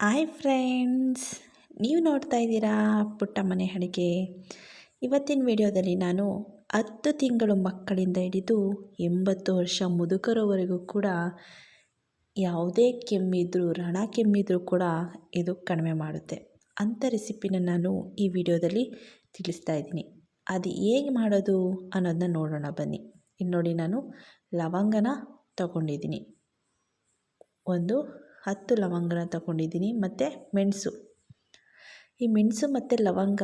Hi friends, ನೀವು ನೋಡ್ತಾ ಇದ್ದೀರಾ ಪುಟ್ಟ ಮನೆ ಅಡುಗೆ. ಇವತ್ತಿನ ವಿಡಿಯೋದಲ್ಲಿ ನಾನು 10 ತಿಂಗಳು ಮಕ್ಕಳಿಂದ ಹಿಡಿದು 80 ವರ್ಷ ಮುದುಕರವರೆಗೂ ಕೂಡ ಯಾವುದೇ ಕೆಮ್ಮಿದ್ರೂ ಕೆಮ್ಮಿದ್ರೂ ಕೂಡ ಇದು ಕಡಿಮೆ ಮಾಡುತ್ತೆ ಅಂಥ ರೆಸಿಪಿನ ನಾನು ಈ ವಿಡಿಯೋದಲ್ಲಿ ತಿಳಿಸ್ತಾ ಇದ್ದೀನಿ. ಅದು ಹೇಗೆ ಮಾಡೋದು ಅನ್ನೋದನ್ನ ನೋಡೋಣ ಬನ್ನಿ. ಇಲ್ಲಿ ನೋಡಿ, ನಾನು ಲವಂಗನ ತಗೊಂಡಿದ್ದೀನಿ, ಒಂದು 10 ಲವಂಗನ ತಗೊಂಡಿದ್ದೀನಿ, ಮತ್ತು ಮೆಣಸು. ಈ ಮೆಣಸು ಮತ್ತು ಲವಂಗ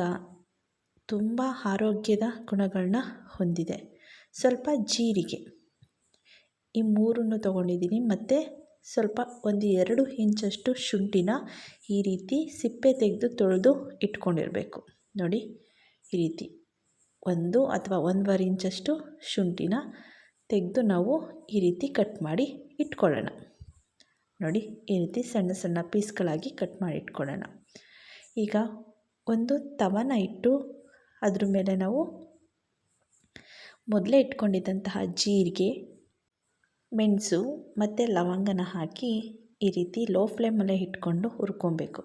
ತುಂಬ ಆರೋಗ್ಯದ ಗುಣಗಳನ್ನ ಹೊಂದಿದೆ. ಸ್ವಲ್ಪ ಜೀರಿಗೆ, ಈ ಮೂರನ್ನು ತಗೊಂಡಿದ್ದೀನಿ, ಮತ್ತು ಸ್ವಲ್ಪ ಒಂದು 2 ಇಂಚಷ್ಟು ಶುಂಠಿನ ಈ ರೀತಿ ಸಿಪ್ಪೆ ತೆಗೆದು ತೊಳೆದು ಇಟ್ಕೊಂಡಿರಬೇಕು. ನೋಡಿ, ಈ ರೀತಿ 1 ಅಥವಾ 1.5 ಇಂಚಷ್ಟು ಶುಂಠಿನ ತೆಗೆದು ನಾವು ಈ ರೀತಿ ಕಟ್ ಮಾಡಿ ಇಟ್ಕೊಳ್ಳೋಣ. ನೋಡಿ, ಈ ರೀತಿ ಸಣ್ಣ ಸಣ್ಣ ಪೀಸ್ಗಳಾಗಿ ಕಟ್ ಮಾಡಿ ಇಟ್ಕೊಳ್ಳೋಣ. ಈಗ ಒಂದು ತವನ ಇಟ್ಟು ಅದ್ರ ಮೇಲೆ ನಾವು ಮೊದಲೇ ಇಟ್ಕೊಂಡಿದ್ದಂತಹ ಜೀರಿಗೆ, ಮೆಣಸು ಮತ್ತು ಲವಂಗನ ಹಾಕಿ ಈ ರೀತಿ ಲೋ ಫ್ಲೇಮಲ್ಲೇ ಇಟ್ಕೊಂಡು ಹುರ್ಕೊಬೇಕು.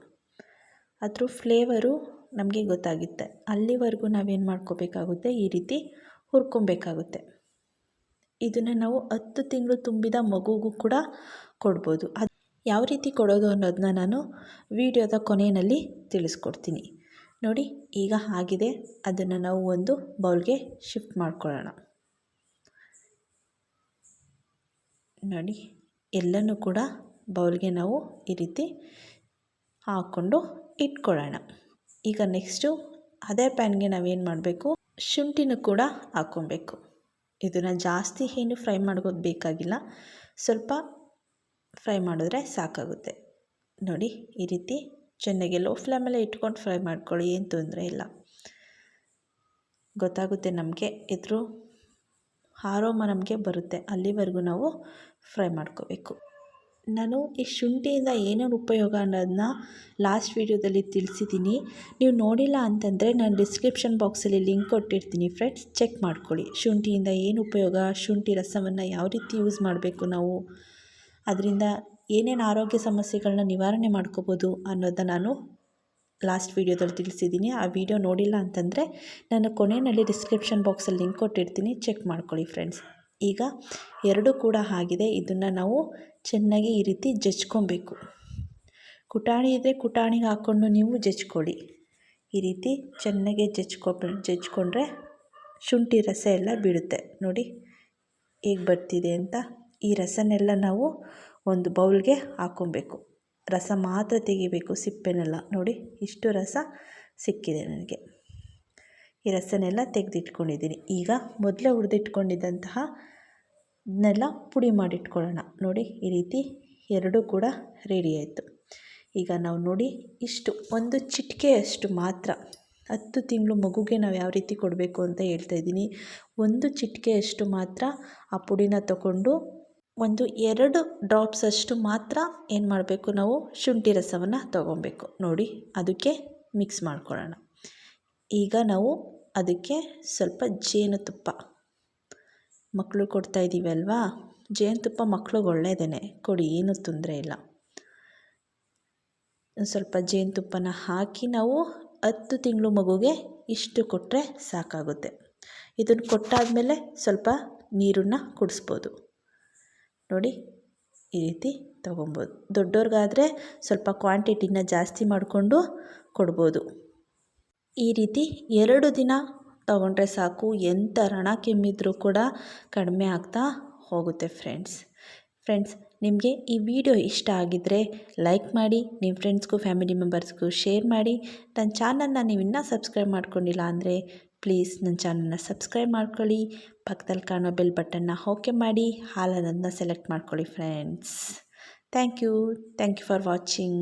ಅದ್ರ ಫ್ಲೇವರು ನಮಗೆ ಗೊತ್ತಾಗುತ್ತೆ. ಅಲ್ಲಿವರೆಗೂ ನಾವೇನು ಮಾಡ್ಕೋಬೇಕಾಗುತ್ತೆ, ಈ ರೀತಿ ಹುರ್ಕೊಬೇಕಾಗುತ್ತೆ. ಇದನ್ನು ನಾವು 10 ತಿಂಗಳು ತುಂಬಿದ ಮಗುಗೂ ಕೂಡ ಕೊಡ್ಬೋದು. ಅದು ಯಾವ ರೀತಿ ಕೊಡೋದು ಅನ್ನೋದನ್ನ ನಾನು ವಿಡಿಯೋದ ಕೊನೆಯಲ್ಲಿ ತಿಳಿಸ್ಕೊಡ್ತೀನಿ. ನೋಡಿ, ಈಗ ಆಗಿದೆ. ಅದನ್ನು ನಾವು ಒಂದು ಬೌಲ್ಗೆ ಶಿಫ್ಟ್ ಮಾಡ್ಕೊಳ್ಳೋಣ. ನೋಡಿ, ಎಲ್ಲನೂ ಕೂಡ ಬೌಲ್ಗೆ ನಾವು ಈ ರೀತಿ ಹಾಕ್ಕೊಂಡು ಇಟ್ಕೊಳ್ಳೋಣ. ಈಗ ನೆಕ್ಸ್ಟು ಅದೇ ಪ್ಯಾನ್ಗೆ ನಾವೇನು ಮಾಡಬೇಕು, ಶುಂಠಿನೂ ಕೂಡ ಹಾಕ್ಕೊಬೇಕು. ಇದನ್ನು ಜಾಸ್ತಿ ಏನು ಫ್ರೈ ಮಾಡೋದು ಬೇಕಾಗಿಲ್ಲ, ಸ್ವಲ್ಪ ಫ್ರೈ ಮಾಡಿದ್ರೆ ಸಾಕಾಗುತ್ತೆ. ನೋಡಿ, ಈ ರೀತಿ ಚೆನ್ನಾಗಿ ಲೋ ಫ್ಲೇಮಲ್ಲೇ ಇಟ್ಕೊಂಡು ಫ್ರೈ ಮಾಡ್ಕೊಳ್ಳಿ, ಏನು ತೊಂದರೆ ಇಲ್ಲ. ಗೊತ್ತಾಗುತ್ತೆ ನಮಗೆ, ಇದ್ರ ಆರೋಮ ನಮಗೆ ಬರುತ್ತೆ. ಅಲ್ಲಿವರೆಗೂ ನಾವು ಫ್ರೈ ಮಾಡ್ಕೋಬೇಕು. ನಾನು ಈ ಶುಂಠಿಯಿಂದ ಏನೇನು ಉಪಯೋಗ ಅನ್ನೋದನ್ನ ಲಾಸ್ಟ್ ವೀಡಿಯೋದಲ್ಲಿ ತಿಳಿಸಿದ್ದೀನಿ. ನೀವು ನೋಡಿಲ್ಲ ಅಂತಂದರೆ ನಾನು ಡಿಸ್ಕ್ರಿಪ್ಷನ್ ಬಾಕ್ಸಲ್ಲಿ ಲಿಂಕ್ ಕೊಟ್ಟಿರ್ತೀನಿ ಫ್ರೆಂಡ್ಸ್, ಚೆಕ್ ಮಾಡ್ಕೊಳ್ಳಿ. ಶುಂಠಿಯಿಂದ ಏನು ಉಪಯೋಗ, ಶುಂಠಿ ರಸವನ್ನು ಯಾವ ರೀತಿ ಯೂಸ್ ಮಾಡಬೇಕು, ನಾವು ಅದರಿಂದ ಏನೇನು ಆರೋಗ್ಯ ಸಮಸ್ಯೆಗಳನ್ನ ನಿವಾರಣೆ ಮಾಡ್ಕೋಬೋದು ಅನ್ನೋದನ್ನ ನಾನು ಲಾಸ್ಟ್ ವೀಡಿಯೋದಲ್ಲಿ ತಿಳಿಸಿದ್ದೀನಿ. ಆ ವಿಡಿಯೋ ನೋಡಿಲ್ಲ ಅಂತಂದರೆ ನಾನು ಕೊನೆಯಲ್ಲಿ ಡಿಸ್ಕ್ರಿಪ್ಷನ್ ಬಾಕ್ಸಲ್ಲಿ ಲಿಂಕ್ ಕೊಟ್ಟಿರ್ತೀನಿ, ಚೆಕ್ ಮಾಡ್ಕೊಳ್ಳಿ ಫ್ರೆಂಡ್ಸ್. ಈಗ 2 ಕೂಡ ಆಗಿದೆ. ಇದನ್ನು ನಾವು ಚೆನ್ನಾಗಿ ಈ ರೀತಿ ಜಜ್ಕೊಬೇಕು. ಕುಟಾಣಿ ಇದ್ದರೆ ಕುಟಾಣಿಗೆ ಹಾಕ್ಕೊಂಡು ನೀವು ಜಜ್ಕೊಳ್ಳಿ. ಈ ರೀತಿ ಚೆನ್ನಾಗಿ ಜಜ್ಕೊಂಡ್ರೆ ಶುಂಠಿ ರಸ ಎಲ್ಲ ಬಿಡುತ್ತೆ. ನೋಡಿ ಹೇಗೆ ಬರ್ತಿದೆ ಅಂತ. ಈ ರಸನೆಲ್ಲ ನಾವು ಒಂದು ಬೌಲ್ಗೆ ಹಾಕ್ಕೊಬೇಕು. ರಸ ಮಾತ್ರ ತೆಗಿಬೇಕು, ಸಿಪ್ಪೆನೆಲ್ಲ. ನೋಡಿ, ಇಷ್ಟು ರಸ ಸಿಕ್ಕಿದೆ ನನಗೆ. ಈ ರಸನೆಲ್ಲ ತೆಗೆದಿಟ್ಕೊಂಡಿದ್ದೀನಿ. ಈಗ ಮೊದಲೇ ಹುರಿದಿಟ್ಕೊಂಡಿದ್ದಂತಹ ಇದನ್ನೆಲ್ಲ ಪುಡಿ ಮಾಡಿಟ್ಕೊಳ್ಳೋಣ. ನೋಡಿ, ಈ ರೀತಿ 2 ಕೂಡ ರೆಡಿ ಆಯಿತು. ಈಗ ನಾವು ನೋಡಿ, ಇಷ್ಟು ಒಂದು ಚಿಟಿಕೆಯಷ್ಟು ಮಾತ್ರ, 10 ತಿಂಗಳು ಮಗುಗೆ ನಾವು ಯಾವ ರೀತಿ ಕೊಡಬೇಕು ಅಂತ ಹೇಳ್ತಾ ಇದ್ದೀನಿ. ಒಂದು ಚಿಟಿಕೆಯಷ್ಟು ಮಾತ್ರ ಆ ಪುಡಿನ ತಗೊಂಡು ಒಂದು 2 ಡ್ರಾಪ್ಸಷ್ಟು ಮಾತ್ರ ಏನು ಮಾಡಬೇಕು, ನಾವು ಶುಂಠಿ ರಸವನ್ನು ತೊಗೊಬೇಕು. ನೋಡಿ, ಅದಕ್ಕೆ ಮಿಕ್ಸ್ ಮಾಡ್ಕೊಳ್ಳೋಣ. ಈಗ ನಾವು ಅದಕ್ಕೆ ಸ್ವಲ್ಪ ಜೇನುತುಪ್ಪ, ಮಕ್ಕಳು ಕೊಡ್ತಾ ಇದ್ದೀವಿ ಅಲ್ವಾ, ಜೇನುತುಪ್ಪ ಮಕ್ಳಿಗೆ ಒಳ್ಳೆಯದೇ, ಕೊಡಿ, ಏನೂ ತೊಂದರೆ ಇಲ್ಲ. ಸ್ವಲ್ಪ ಜೇನುತುಪ್ಪನ ಹಾಕಿ ನಾವು 10 ತಿಂಗಳು ಮಗುಗೆ ಇಷ್ಟು ಕೊಟ್ಟರೆ ಸಾಕಾಗುತ್ತೆ. ಇದನ್ನು ಕೊಟ್ಟಾದಮೇಲೆ ಸ್ವಲ್ಪ ನೀರನ್ನು ಕುಡಿಸ್ಬೋದು. ನೋಡಿ, ಈ ರೀತಿ ತೊಗೊಬೋದು. ದೊಡ್ಡವ್ರಿಗಾದರೆ ಸ್ವಲ್ಪ ಕ್ವಾಂಟಿಟಿನ ಜಾಸ್ತಿ ಮಾಡಿಕೊಂಡು ಕೊಡ್ಬೋದು. ಈ ರೀತಿ 2 ದಿನ ತೊಗೊಂಡ್ರೆ ಸಾಕು, ಎಂಥ ಕೆಮ್ಮಿದ್ರೂ ಕೂಡ ಕಡಿಮೆ ಆಗ್ತಾ ಹೋಗುತ್ತೆ ಫ್ರೆಂಡ್ಸ್. ನಿಮಗೆ ಈ ವಿಡಿಯೋ ಇಷ್ಟ ಆಗಿದ್ದರೆ ಲೈಕ್ ಮಾಡಿ, ನಿಮ್ಮ ಫ್ರೆಂಡ್ಸ್ಗೂ ಫ್ಯಾಮಿಲಿ ಮೆಂಬರ್ಸ್ಗೂ ಶೇರ್ ಮಾಡಿ. ನನ್ನ ಚಾನಲ್ನ ನೀವು ಇನ್ನೂ ಸಬ್ಸ್ಕ್ರೈಬ್ ಮಾಡ್ಕೊಂಡಿಲ್ಲ ಅಂದರೆ ಪ್ಲೀಸ್ ನನ್ನ ಚಾನಲ್ನ ಸಬ್ಸ್ಕ್ರೈಬ್ ಮಾಡ್ಕೊಳ್ಳಿ. ಪಕ್ಕದಲ್ಲಿ ಕಾಣೋ ಬೆಲ್ ಬಟನ್ನ ಓಕೆ ಮಾಡಿ, ಹಾಲ್ ಅನ್ನೋದನ್ನ ಸೆಲೆಕ್ಟ್ ಮಾಡ್ಕೊಳ್ಳಿ friends. Thank you for watching.